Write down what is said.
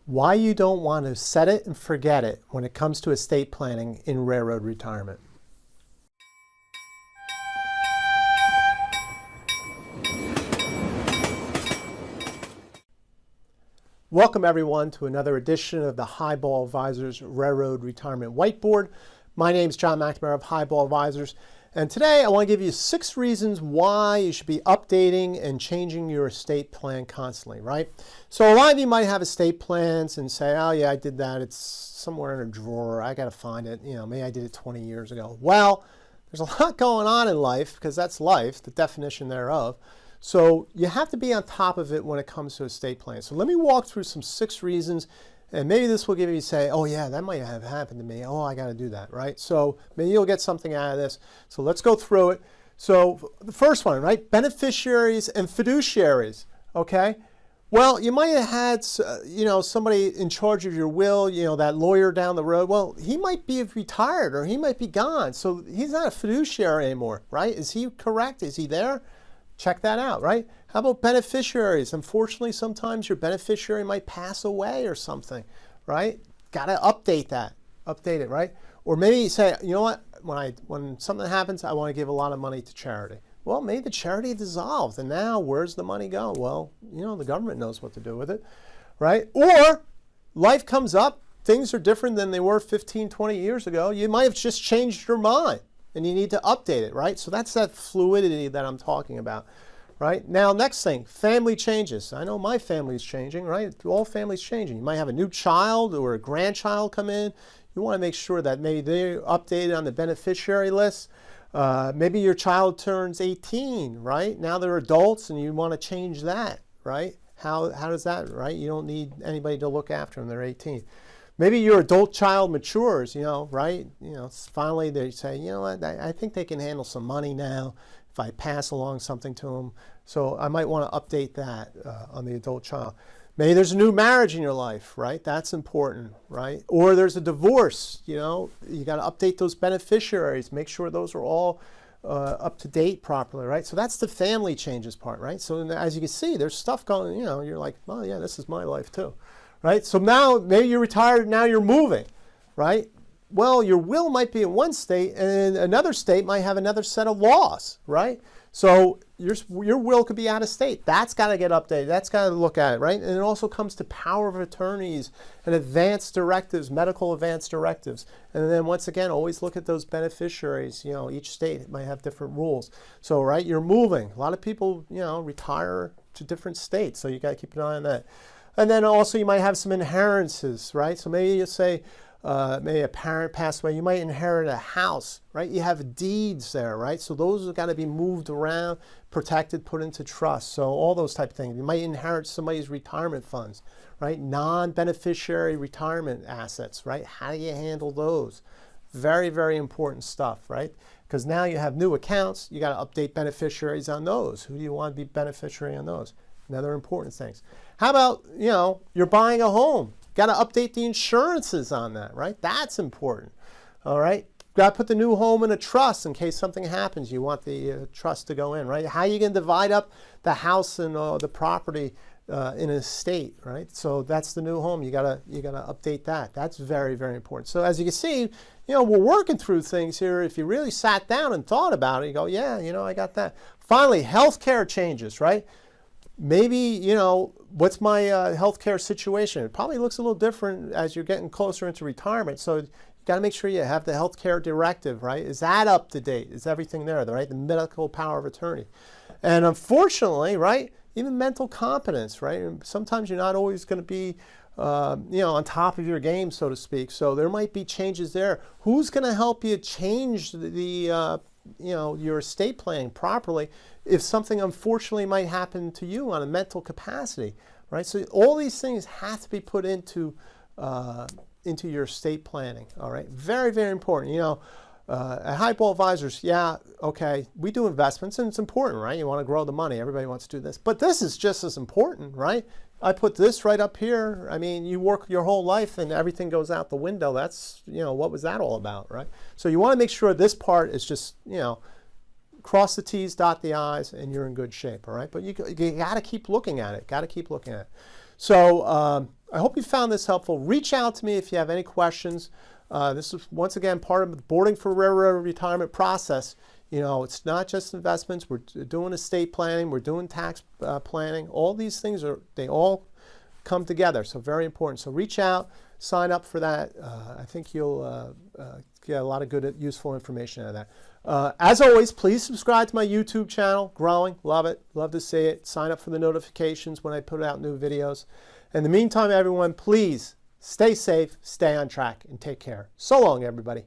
Why you don't want to set it and forget it when it comes to estate planning in railroad retirement. Welcome everyone to another edition of the Highball Advisors Railroad Retirement Whiteboard. My name is John McNamara of Highball Advisors, and today I want to give you 6 reasons why you should be updating and changing your estate plan constantly, right? So a lot of you might have estate plans and say, oh yeah, I did that. It's somewhere in a drawer. I got to find it. You know, maybe I did it 20 years ago. Well, there's a lot going on in life because that's life, the definition thereof. So you have to be on top of it when it comes to estate planning. So let me walk through some 6 reasons, and maybe this will give you say, oh yeah, that might have happened to me. Oh, I got to do that, right? So maybe you'll get something out of this. So let's go through it. So the first one, right? Beneficiaries and fiduciaries, okay? Well, you might have had, somebody in charge of your will, that lawyer down the road. Well, he might be retired or he might be gone. So he's not a fiduciary anymore, right? Is he correct? Is he there? Check that out, right? How about beneficiaries? Unfortunately, sometimes your beneficiary might pass away or something, right? Got to update that. Update it, right? Or maybe you say, you know what? When something happens, I want to give a lot of money to charity. Well, maybe the charity dissolved, and now where's the money go? Well, the government knows what to do with it, right? Or life comes up, things are different than they were 15, 20 years ago. You might have just changed your mind, and you need to update it, right? So that's that fluidity that I'm talking about, right? Now, next thing, family changes. I know my family's changing, right? All families changing. You might have a new child or a grandchild come in. You want to make sure that maybe they're updated on the beneficiary list. Maybe your child turns 18, right? Now they're adults and you want to change that, right? How does that, right? You don't need anybody to look after them. They're 18. Maybe your adult child matures, right? Finally they say, you know what, I think they can handle some money now if I pass along something to them. So I might want to update that on the adult child. Maybe there's a new marriage in your life, right? That's important, right? Or there's a divorce, you got to update those beneficiaries, make sure those are all up to date properly, right? So that's the family changes part, right? So as you can see, there's stuff going, you're like, oh yeah, this is my life too. Right? So now maybe you're retired, now you're moving, right? Well, your will might be in one state and another state might have another set of laws, right? So your will could be out of state. That's got to get updated. That's got to look at it, right? And it also comes to power of attorneys and advance directives, medical advance directives. And then once again, always look at those beneficiaries. Each state might have different rules. So, right, you're moving. A lot of people, retire to different states. So you got to keep an eye on that. And then also you might have some inheritances, right? So maybe you say, maybe a parent passed away, you might inherit a house, right? You have deeds there, right? So those have got to be moved around, protected, put into trust. So all those type of things. You might inherit somebody's retirement funds, right? Non-beneficiary retirement assets, right? How do you handle those? Very, very important stuff, right? Because now you have new accounts, you got to update beneficiaries on those. Who do you want to be beneficiary on those? Another important things. How about, you're buying a home. Got to update the insurances on that, right? That's important. All right. Got to put the new home in a trust in case something happens. You want the trust to go in, right? How are you going to divide up the house and the property in an estate, right? So that's the new home. You gotta update that. That's very, very important. So as you can see, we're working through things here. If you really sat down and thought about it, you go, yeah, I got that. Finally, healthcare changes, right? Maybe, what's my healthcare situation? It probably looks a little different as you're getting closer into retirement. So you got to make sure you have the healthcare directive, right? Is that up to date? Is everything there, right? The medical power of attorney. And unfortunately, right, even mental competence, right? Sometimes you're not always going to be, on top of your game, so to speak. So there might be changes there. Who's going to help you change the your estate planning properly if something unfortunately might happen to you on a mental capacity, right? So all these things have to be put into your estate planning, all right? Very, very important. At Highball Advisors, yeah, okay, we do investments and it's important, right? You want to grow the money. Everybody wants to do this. But this is just as important, right? I put this right up here. I mean, you work your whole life and everything goes out the window. That's, what was that all about, right? So you want to make sure this part is just, cross the T's, dot the I's, and you're in good shape, all right? But you got to keep looking at it. Got to keep looking at it. So I hope you found this helpful. Reach out to me if you have any questions. This is, once again, part of the boarding for railroad retirement process. You know, it's not just investments. We're doing estate planning. We're doing tax planning. All these things, they all come together. So very important. So reach out, sign up for that. I think you'll get a lot of good, useful information out of that. As always, please subscribe to my YouTube channel. Growing. Love it. Love to see it. Sign up for the notifications when I put out new videos. In the meantime, everyone, please stay safe, stay on track, and take care. So long, everybody.